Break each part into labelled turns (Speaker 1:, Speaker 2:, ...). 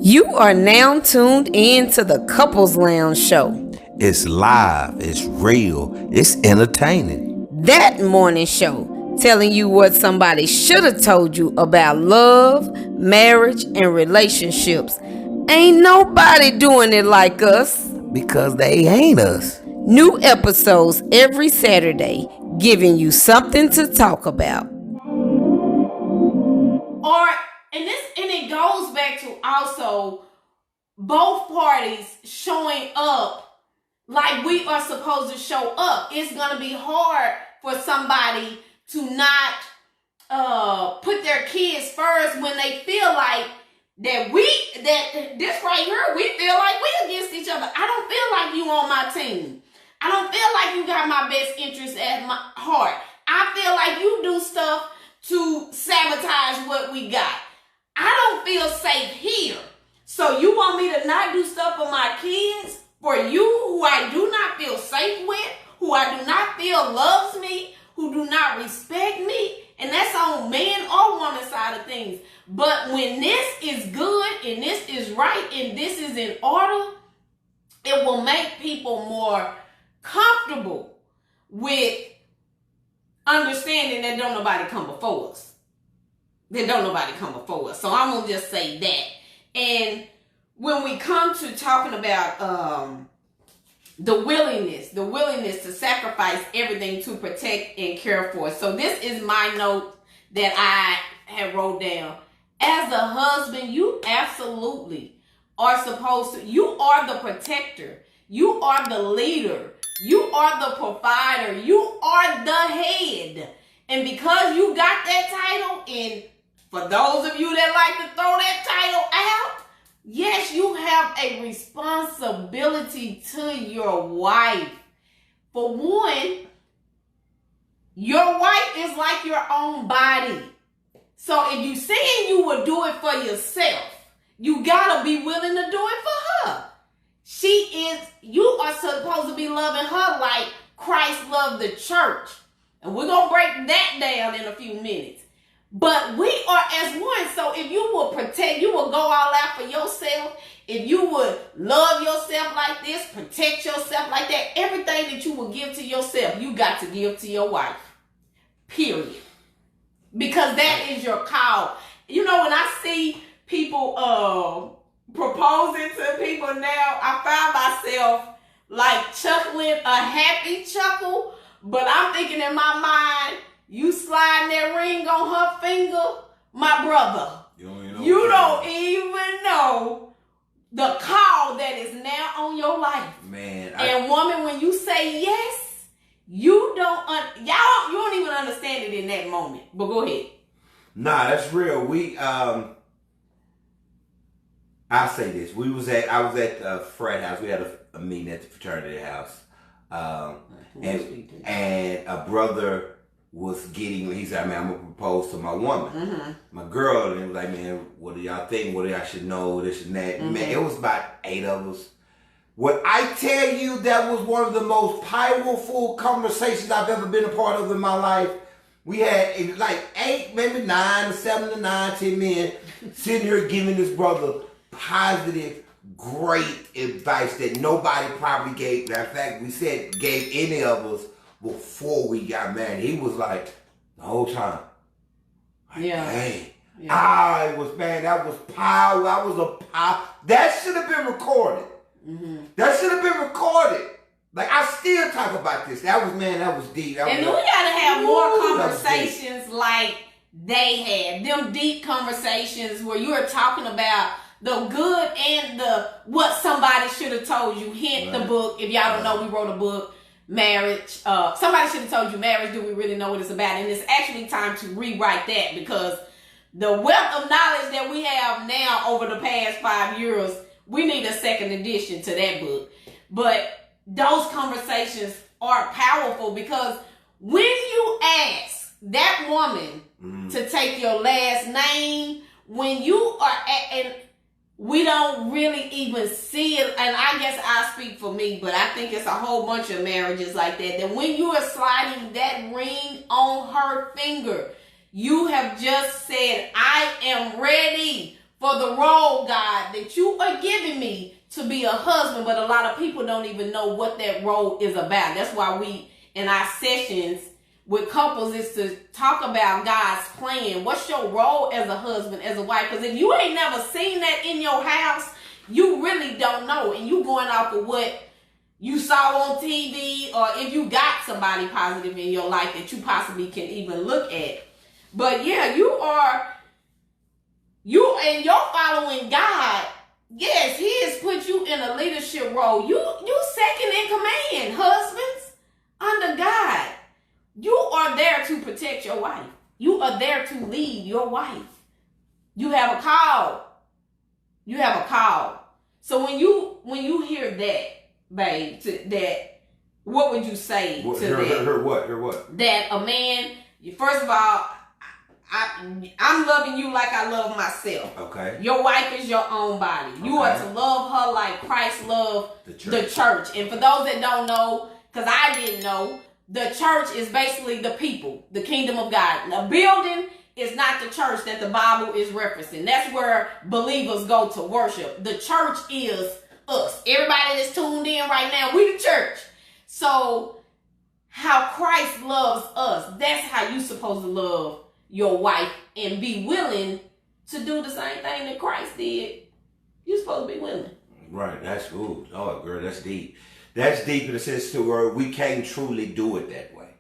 Speaker 1: You are now tuned in to the Couples Lounge Show.
Speaker 2: It's live, it's real, it's entertaining.
Speaker 1: That morning show telling you what somebody should have told you about love, marriage, and relationships. Ain't nobody doing it like us.
Speaker 2: Because they ain't us.
Speaker 1: New episodes every Saturday, giving you something to talk about.
Speaker 3: And it goes back to also both parties showing up like we are supposed to show up. It's gonna be hard for somebody to not put their kids first when they feel like that this right here, we feel like we against each other. I don't feel like you on my team. I don't feel like you got my best interest at my heart. I feel like you do stuff to sabotage what we got. I don't feel safe here. So you want me to not do stuff for my kids? For you, who I do not feel safe with, who I do not feel loves me, who do not respect me? And that's on man or woman side of things. But when this is good and this is right and this is in order, it will make people more comfortable with understanding that don't nobody come before us. That don't nobody come before us. So I'm going to just say that. And when we come to talking about the willingness to sacrifice everything to protect and care for. So this is my note that I have wrote down. As a husband, you absolutely are supposed to, you are the protector. You are the leader. You are the provider. You are the head. And because you got that title, and for those of you that like to throw that title out, yes, you have a responsibility to your wife. For one, your wife is like your own body. So if you saying you will do it for yourself, you gotta be willing to do it for her. You are supposed to be loving her like Christ loved the church. And we're gonna break that down in a few minutes. But we are as one. So if you will protect, you will go all out for yourself. If you would love yourself like this, protect yourself like that, everything that you will give to yourself, you got to give to your wife. Period. Because that is your call. You know, when I see people proposing to people now, I find myself like chuckling, a happy chuckle. But I'm thinking in my mind, you sliding that ring on her finger, my brother. You don't even know the call that is now on your life.
Speaker 2: Man.
Speaker 3: And woman, when you say yes, you don't even understand it in that moment. But go ahead.
Speaker 2: Nah, that's real. I'll say this. I was at the frat house. We had a meeting at the fraternity house. And a brother was he said, man, I'm going to propose to my woman. Mm-hmm. My girl, and it was like, man, what do y'all think? What do y'all should know? This and that. Mm-hmm. Man, it was about 8 of us. What I tell you, that was one of the most powerful conversations I've ever been a part of in my life. We had like 8, maybe 9, 7 to 9, 10 men sitting here giving this brother positive, great advice that nobody probably gave. In fact, we said gave any of us before we got married. He was like, the whole time. Like,
Speaker 3: yeah.
Speaker 2: Hey. Yeah. It was, man, that was power. That should have been recorded. Mm-hmm. That should have been recorded. Like, I still talk about this. That was deep.
Speaker 3: We gotta have more conversations like they had. Them deep conversations where you are talking about the good and the what somebody should have told you. Hint, right. The book. If y'all don't know, we wrote a book, Marriage. Somebody should have told you Marriage. Do we really know what it's about? And it's actually time to rewrite that, because the wealth of knowledge that we have now over the past 5 years, we need a second edition to that book. But those conversations are powerful, because when you ask that woman to take your last name, when you are and we don't really even see it, and I guess I speak for me, but I think it's a whole bunch of marriages like that when you are sliding that ring on her finger, You have just said, I am ready for the role, God, that you are giving me to be a husband. But a lot of people don't even know what that role is about. That's why we, in our sessions with couples, is to talk about God's plan. What's your role as a husband, as a wife? Because if you ain't never seen that in your house, you really don't know. And you going off of what you saw on TV, or if you got somebody positive in your life that you possibly can even look at. But yeah, you're following God. Yes, He has put you in a leadership role. You second in command, husbands, under God. You are there to protect your wife. You are there to lead your wife. You have a call. You have a call. So when you hear that, babe, that, what would you say to that?
Speaker 2: Her what?
Speaker 3: That a man, first of all, I'm loving you like I love myself.
Speaker 2: Okay.
Speaker 3: Your wife is your own body. You are to love her like Christ loved the church. And for those that don't know, because I didn't know, the church is basically the people, the kingdom of God. The building is not the church that the Bible is referencing. That's where believers go to worship. The church is us. Everybody that's tuned in right now, we the church. So how Christ loves us, that's how you supposed to love your wife, and be willing to do the same thing that Christ did. You're supposed to be willing.
Speaker 2: Right, that's good. Oh, girl, that's deep. That's deep in the sense to where we can't truly do it that way.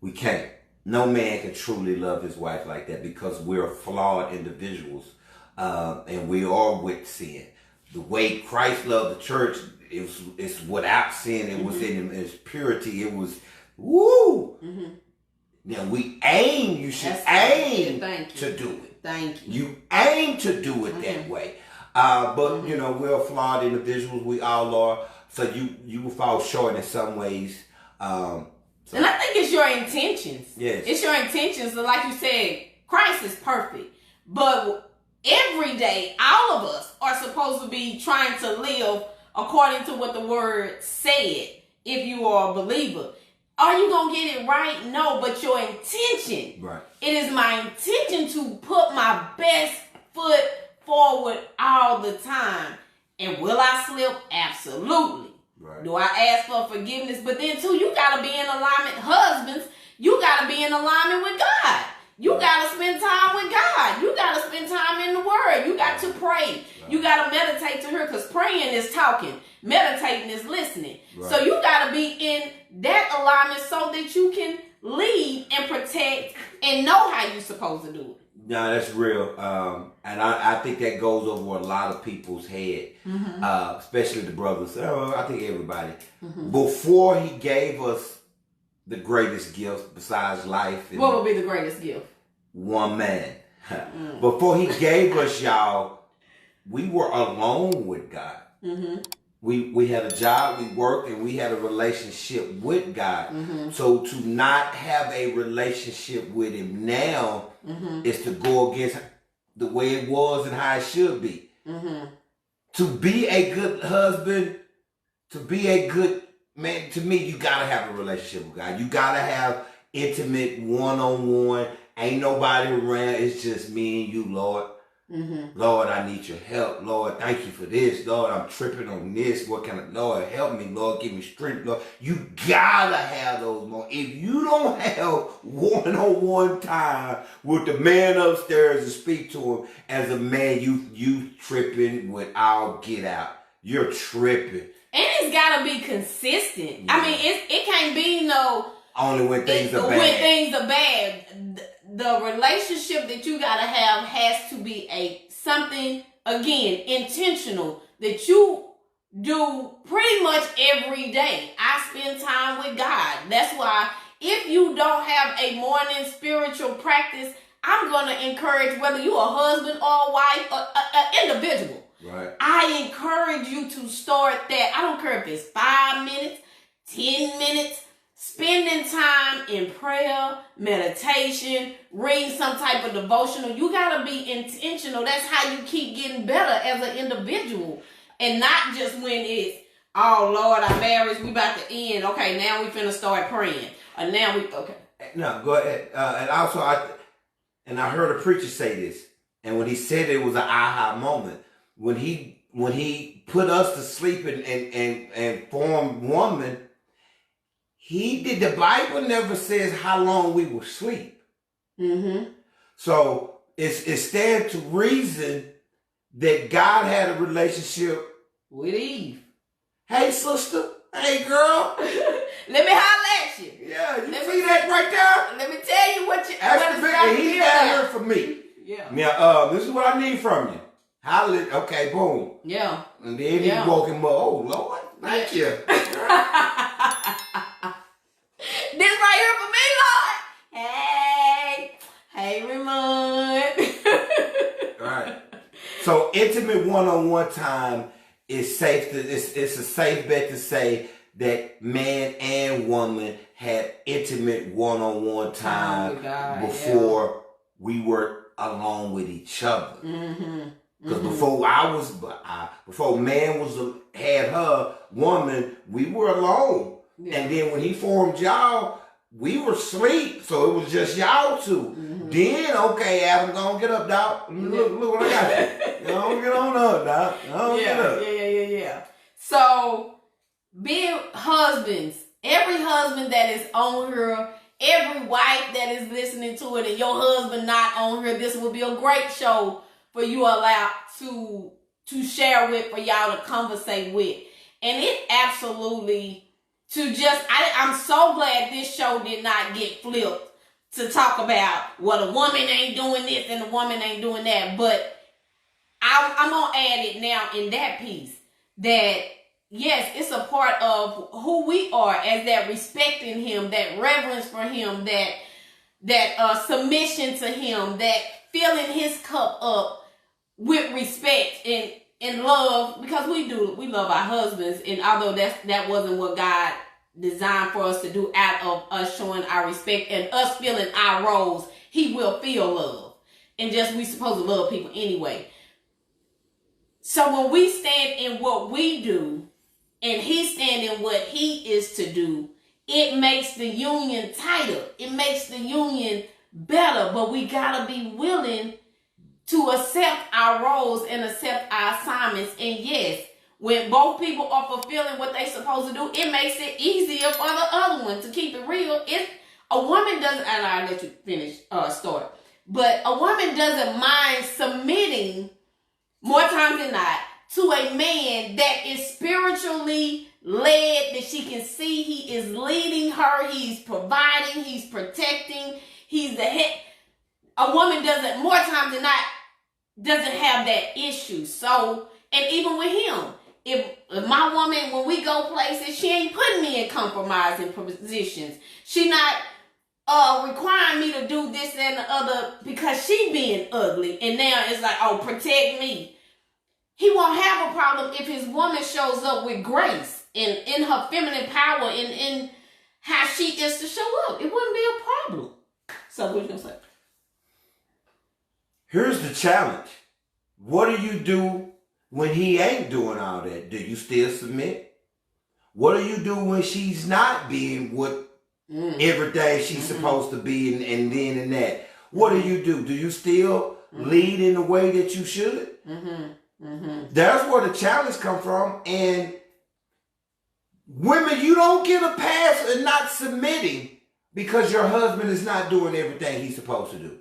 Speaker 2: We can't. No man can truly love his wife like that, because we're flawed individuals, and we are with sin. The way Christ loved the church, it's without sin. It was in its purity. It was, woo! Mm-hmm. Now you should aim to do it.
Speaker 3: Thank you.
Speaker 2: You aim to do it that way. But we're flawed individuals. We all are. So you will fall short in some ways.
Speaker 3: And I think it's your intentions.
Speaker 2: Yes.
Speaker 3: It's your intentions. So like you said, Christ is perfect. But every day, all of us are supposed to be trying to live according to what the word said, if you are a believer. Are you going to get it right? No, but your intention.
Speaker 2: Right.
Speaker 3: It is my intention to put my best foot forward all the time. And will I slip? Absolutely. Right. Do I ask for forgiveness? But then too, you got to be in alignment. Husbands, you got to be in alignment with God. You got to spend time with God. You got to spend time in the Word. You got to pray. Right. You got to meditate to her, because praying is talking. Meditating is listening. Right. So you got to be in that alignment so that you can lead and protect and know how you're supposed to do it.
Speaker 2: No, that's real. And I think that goes over a lot of people's head, especially the brothers. I think everybody. Mm-hmm. Before He gave us the greatest gift besides life.
Speaker 3: What would be the greatest gift?
Speaker 2: One man. Before He gave us, y'all, we were alone with God. Mm-hmm. We had a job, we worked, and we had a relationship with God. Mm-hmm. So to not have a relationship with Him now is to go against the way it was and how it should be. Mm-hmm. To be a good husband, to be a good man, to me, you gotta have a relationship with God. You gotta have intimate one-on-one. Ain't nobody around. It's just me and you, Lord. Mm-hmm. Lord, I need your help. Lord, thank you for this. Lord, I'm tripping on this. What kind of, Lord, help me. Lord, give me strength. Lord, you gotta have those moments. If you don't have one-on-one time with the man upstairs to speak to him as a man, you tripping without get out. You're tripping.
Speaker 3: And it's gotta be consistent. Yeah. I mean, it can't be no
Speaker 2: only when things are bad.
Speaker 3: When things are bad. The relationship that you gotta have has to be something, again, intentional, that you do pretty much every day. I spend time with God. That's why if you don't have a morning spiritual practice, I'm gonna encourage, whether you're a husband or a wife, an individual.
Speaker 2: Right.
Speaker 3: I encourage you to start that. I don't care if it's 5 minutes, 10 minutes. Spending time in prayer, meditation, reading some type of devotional. You got to be intentional. That's how you keep getting better as an individual. And not just when it's, oh, Lord, our marriage, we about to end. Okay, now we finna start praying. Okay.
Speaker 2: No, go ahead. And also, and I heard a preacher say this, and when he said it was an aha moment, when he put us to sleep and formed woman, the Bible never says how long we will sleep.
Speaker 3: Mm-hmm.
Speaker 2: So it stands to reason that God had a relationship
Speaker 3: with Eve.
Speaker 2: Hey, sister. Hey, girl.
Speaker 3: Let me holler at you.
Speaker 2: Yeah, you see that right there?
Speaker 3: Let me tell you what you.
Speaker 2: Ask the victor. He's down here for me.
Speaker 3: Yeah.
Speaker 2: Now, this is what I need from you. Holler. Okay, boom.
Speaker 3: Yeah.
Speaker 2: And then he woke him up. Oh, Lord. Thank you.
Speaker 3: This right here for me, Lord. Hey, Raymond.
Speaker 2: All right. So intimate one-on-one time is safe. It's a safe bet to say that man and woman had intimate one-on-one time before we were alone with each other. Because before man had her woman, we were alone. Yeah. And then when he formed y'all, we were asleep, so it was just y'all two. Then, okay, Adam, go on, get up, dog. Look what I got. Go on, get on up, dog. Get up.
Speaker 3: Yeah. So, being husbands, every husband that is on here, every wife that is listening to it, and your husband not on here, this will be a great show for you allowed to share with, for y'all to conversate with. And it absolutely... I'm so glad this show did not get flipped to talk about, well, the woman ain't doing this and the woman ain't doing that. But I'm going to add it now in that piece that, yes, it's a part of who we are as that respecting him, that reverence for him, that submission to him, that filling his cup up with respect and love, because we love our husbands, and although that wasn't what God designed for us to do, out of us showing our respect and us feeling our roles, he will feel love, and just we supposed to love people anyway. So when we stand in what we do, and he stand in what he is to do, it makes the union tighter, it makes the union better. But we gotta be willing to accept our roles and accept our assignments. And yes, when both people are fulfilling what they're supposed to do, it makes it easier for the other one. To keep it real, if a woman doesn't, and I'll let you finish, start, but a woman doesn't mind submitting more times than not to a man that is spiritually led, that she can see he is leading her, he's providing, he's protecting, he's the head. A woman doesn't, more times than not, doesn't have that issue. So, and even with him, if my woman, when we go places, she ain't putting me in compromising positions. She not requiring me to do this and the other because she being ugly. And now it's like, oh, protect me. He won't have a problem if his woman shows up with grace and in her feminine power and in how she is to show up. It wouldn't be a problem. So what you gonna say?
Speaker 2: Here's the challenge. What do you do when he ain't doing all that? Do you still submit? What do you do when she's not being what everything she's supposed to be and then and that? What do you do? Do you still lead in the way that you should? That's where the challenge comes from. And women, you don't get a pass in not submitting because your husband is not doing everything he's supposed to do.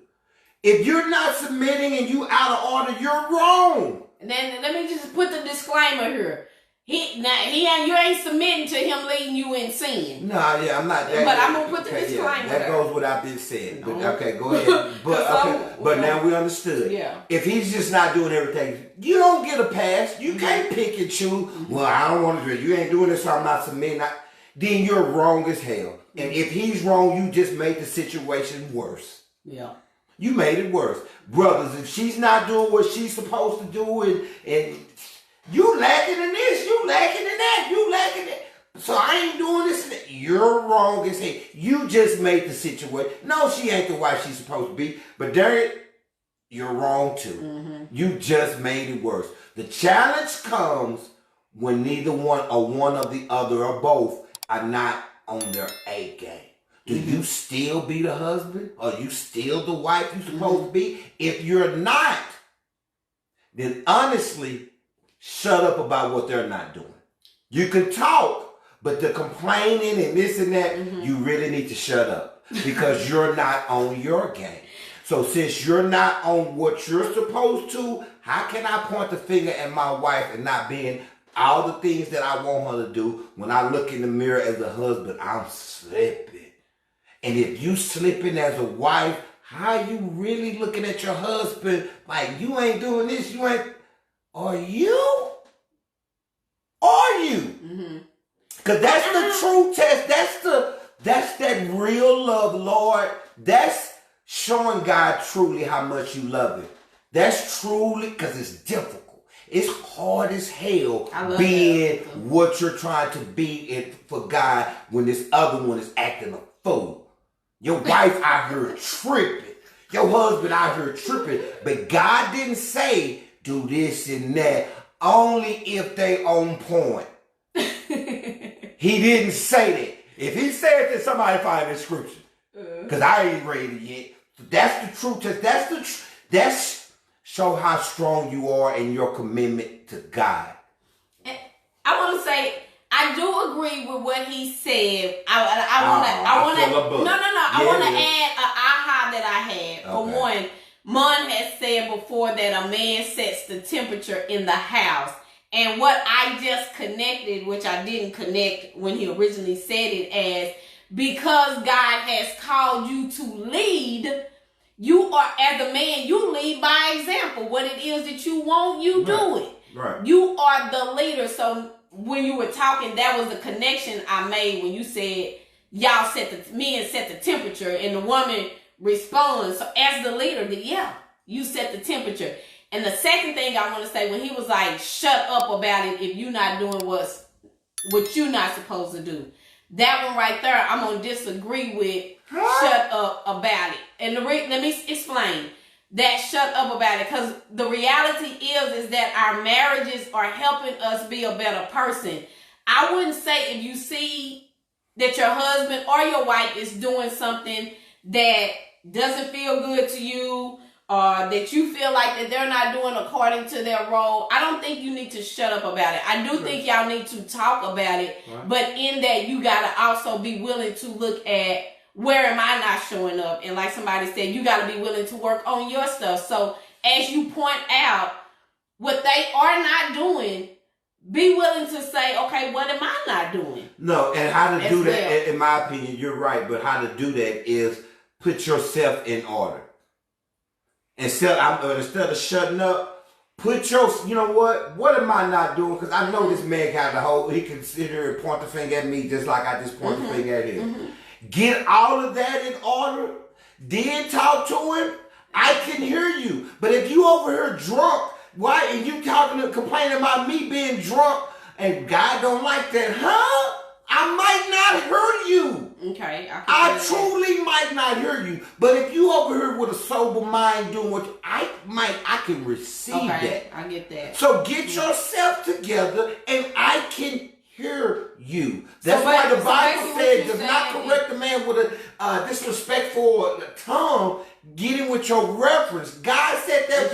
Speaker 2: If you're not submitting and you out of order, you're wrong.
Speaker 3: And then let me just put the disclaimer here. You ain't submitting to him leading you in sin.
Speaker 2: No, yeah, I'm not.
Speaker 3: But I'm gonna put the disclaimer.
Speaker 2: Yeah, that goes without being said. But okay, go ahead. But now we understood.
Speaker 3: Yeah.
Speaker 2: If he's just not doing everything, you don't get a pass. You can't pick and choose. Well, I don't want to do it. You ain't doing this, so I'm not submitting. Then you're wrong as hell. And if he's wrong, you just made the situation worse.
Speaker 3: Yeah.
Speaker 2: You made it worse. Brothers, if she's not doing what she's supposed to do and you lacking in this, you lacking in that, you lacking in that. So I ain't doing this and that. You're wrong as hell. You just made the situation. No, she ain't the wife she's supposed to be. But Derek, you're wrong too. You just made it worse. The challenge comes when neither one or one or the other or both are not on their A game. Do you still be the husband? Are you still the wife you supposed to be? If you're not, then honestly, shut up about what they're not doing. You can talk, but the complaining and this and that, you really need to shut up because you're not on your game. So since you're not on what you're supposed to, how can I point the finger at my wife and not being all the things that I want her to do? When I look in the mirror as a husband, I'm slipping. And if you slipping as a wife, how you really looking at your husband like you ain't doing this, you ain't, are you? Are you? Because that's the true test. That's that real love, Lord. That's showing God truly how much you love him. That's truly, because it's difficult. It's hard as hell being what you're trying to be for God when this other one is acting a fool. Your wife out here tripping. Your husband out here tripping. But God didn't say do this and that. Only if they on point. He didn't say that. If he said that, somebody find this scripture. Because I ain't read it yet. That's the truth. That's show how strong you are in your commitment to God.
Speaker 3: I want to say, I do agree with what he said. I want to add an aha that I had. For one, Mon has said before that a man sets the temperature in the house. And what I just connected, which I didn't connect when he originally said it, as because God has called you to lead, you are, as a man, you lead by example. What it is that you want, you do it.
Speaker 2: Right.
Speaker 3: You are the leader. So when you were talking, that was the connection I made when you said y'all men set the temperature and the woman responds. So as the leader, you set the temperature. And the second thing I want to say, when he was like, shut up about it if you're not doing what you're not supposed to do. That one right there, I'm going to disagree with shut up about it. And let me explain that shut up about it. Because the reality is that our marriages are helping us be a better person. I wouldn't say if you see that your husband or your wife is doing something that doesn't feel good to you, or that you feel like that they're not doing according to their role, I don't think you need to shut up about it. I do think y'all need to talk about it, but in that you got to also be willing to look at where am I not showing up? And like somebody said, you got to be willing to work on your stuff. So as you point out what they are not doing, be willing to say, okay, what am I not doing?
Speaker 2: No, and how to do that, in my opinion, you're right, but how to do that is put yourself in order. Instead of shutting up, you know what am I not doing? Because I know this man got he can sit here and point the finger at me just like I just point the finger at him. Get all of that in order, then talk to him. I can hear you. But if you over here drunk, why, and you complaining about me being drunk, and God don't like that, huh? I might not hear you.
Speaker 3: Okay.
Speaker 2: I truly might not hear you. But if you over here with a sober mind doing what I can receive that.
Speaker 3: I get that.
Speaker 2: So get yourself together and I can hear you. That's why the Bible said, does not correct a man with a disrespectful tongue. Get him with your reference. God said that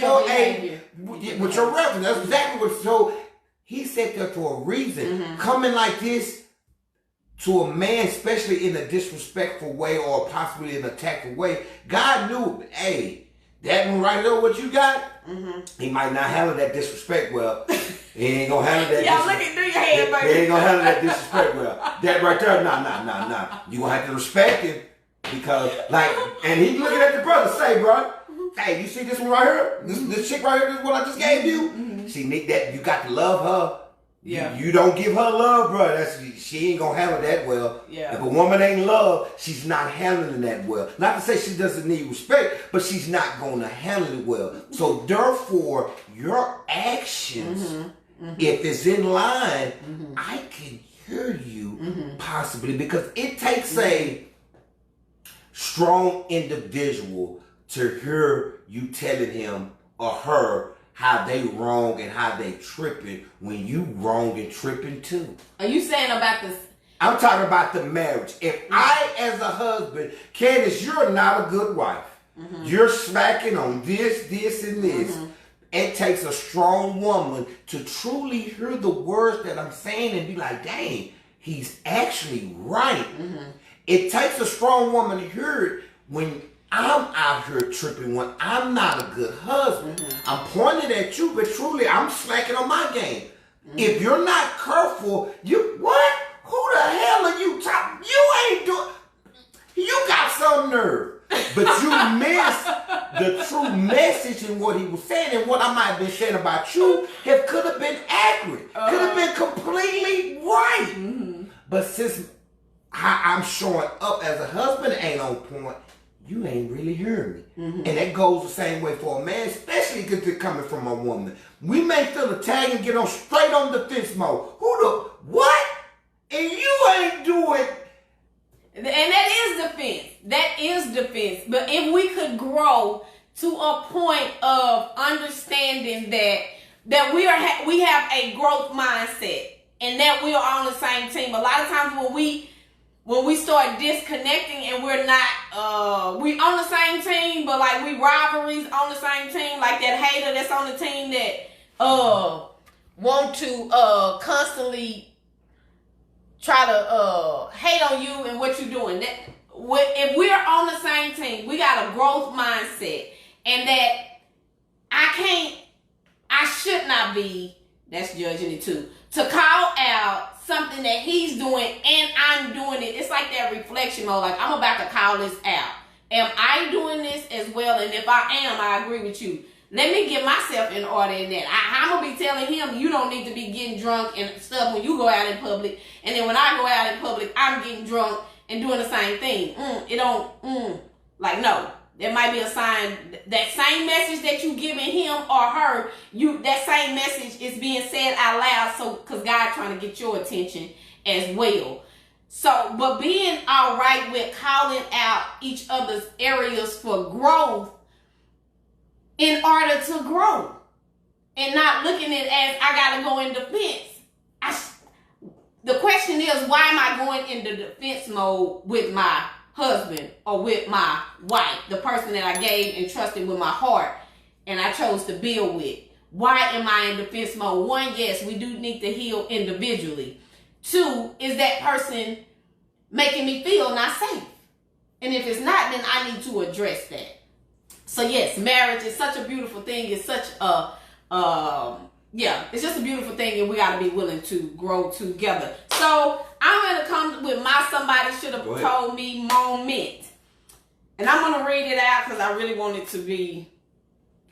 Speaker 2: with your reference. That's exactly what. So he said that for a reason. Coming like this to a man, especially in a disrespectful way or possibly in a tactful way, God knew, hey, that one right there, what you got, he might not handle that disrespect well. He ain't gonna handle that.
Speaker 3: Y'all looking through your head, baby.
Speaker 2: He ain't gonna handle that disrespect well. That right there, nah. You gonna have to respect him because, and he looking at the brother, say, bro, hey, you see this one right here? This chick right here, this is what I just gave you? See, Nick, that you got to love her. Yeah. You don't give her love, bro. She ain't gonna handle that well.
Speaker 3: Yeah.
Speaker 2: If a woman ain't love, she's not handling that well. Not to say she doesn't need respect, but she's not gonna handle it well. So therefore, your actions, if it's in line, I can hear you possibly, because it takes a strong individual to hear you telling him or her how they wrong and how they tripping when you wrong and tripping too.
Speaker 3: Are you saying about this?
Speaker 2: I'm talking about the marriage. If I, as a husband, Candace, you're not a good wife. You're smacking on this, and this. It takes a strong woman to truly hear the words that I'm saying and be like, dang, he's actually right. It takes a strong woman to hear it when I'm out here tripping, when I'm not a good husband. I'm pointing at you, but truly I'm slacking on my game. If you're not careful, what? Who the hell are you talking? You ain't doing. You got some nerve. But you missed the true message in what he was saying, and what I might have been saying about you could have been accurate, could have been completely right. But since I'm showing up as a husband ain't on point, you ain't really hearing me. And that goes the same way for a man, especially because it's coming from a woman. We may feel the tag and get on straight on defense mode. Who the what? And you ain't doing.
Speaker 3: And that is defense. That is defense. But if we could grow to a point of understanding that we have a growth mindset and that we are on the same team. A lot of times when we start disconnecting and we're not we on the same team, but like we rivalries on the same team, like that hater that's on the team that want to constantly try to hate on you and what you're doing. If we're on the same team, we got a growth mindset, and that I should not be, that's judging it too, to call out something that he's doing and I'm doing it. It's like that reflection mode, like I'm about to call this out. Am I doing this as well? And if I am, I agree with you. Let me get myself in order in that. I'm going to be telling him, you don't need to be getting drunk and stuff when you go out in public. And then when I go out in public, I'm getting drunk and doing the same thing. Like, no. There might be a sign. That same message that you giving him or her, that same message is being said out loud. So, because God's trying to get your attention as well. So, but being all right with calling out each other's areas for growth in order to grow, and not looking at it as I gotta go in defense. The question is, why am I going into defense mode with my husband or with my wife, the person that I gave and trusted with my heart and I chose to build with? Why am I in defense mode? One, yes, we do need to heal individually. Two, is that person making me feel not safe? And if it's not, then I need to address that. So yes, marriage is such a beautiful thing. It's such it's just a beautiful thing, and we got to be willing to grow together. So I'm going to come with my somebody should have told me moment. And I'm going to read it out because I really want it to be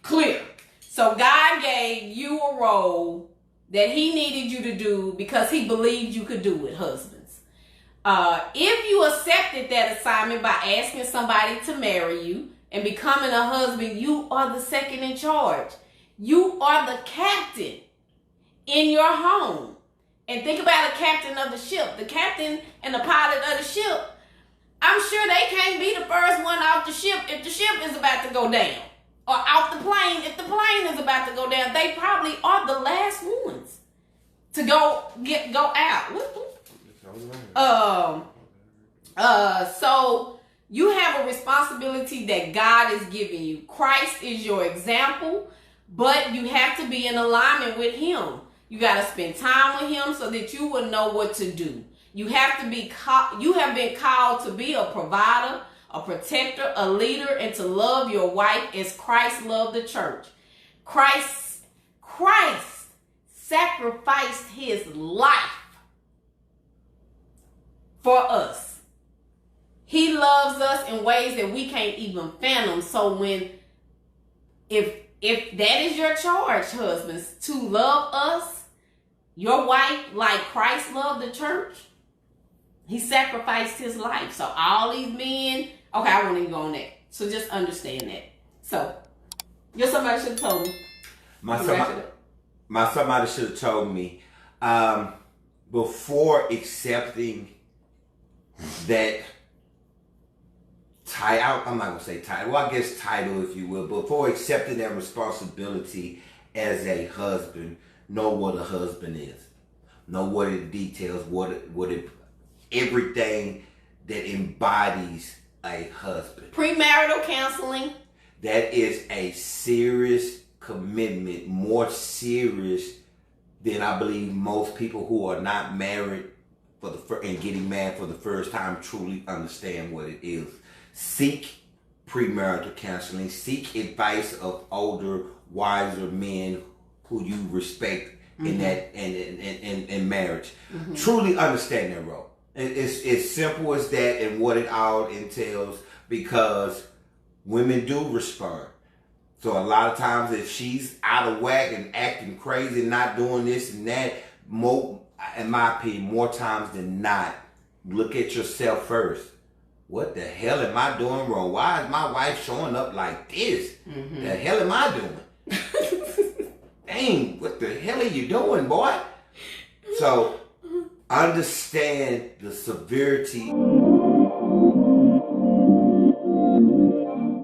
Speaker 3: clear. So God gave you a role that he needed you to do because he believed you could do it, husbands. If you accepted that assignment by asking somebody to marry you and becoming a husband, you are the second in charge. You are the captain in your home. And think about a captain of the ship. The captain and the pilot of the ship, I'm sure they can't be the first one off the ship if the ship is about to go down. Or off the plane if the plane is about to go down. They probably are the last ones to go out. So you have a responsibility that God is giving you. Christ is your example, but you have to be in alignment with him. You got to spend time with him so that you will know what to do. You have to be you have been called to be a provider, a protector, a leader, and to love your wife as Christ loved the church. Christ sacrificed his life for us. He loves us in ways that we can't even fathom. So if that is your charge, husbands, to love us, your wife, like Christ loved the church, he sacrificed his life. So all these men, okay, I won't even go on that. So just understand that. So, somebody should have told me.
Speaker 2: My somebody should have told me before accepting that title. I'm not going to say title. Well, I guess title, if you will. Before accepting that responsibility as a husband, know what a husband is. Know what it details, what it everything that embodies a husband.
Speaker 3: Premarital counseling.
Speaker 2: That is a serious commitment, more serious than I believe most people who are not married and getting married for the first time truly understand what it is. Seek premarital counseling. Seek advice of older, wiser men who you respect in that in marriage. Truly understand their role. It's as simple as that and what it all entails, because women do respond. So a lot of times if she's out of whack and acting crazy, not doing this and that, in my opinion, more times than not, look at yourself first. What the hell am I doing wrong? Why is my wife showing up like this? The hell am I doing? Dang, what the hell are you doing, boy? So understand the severity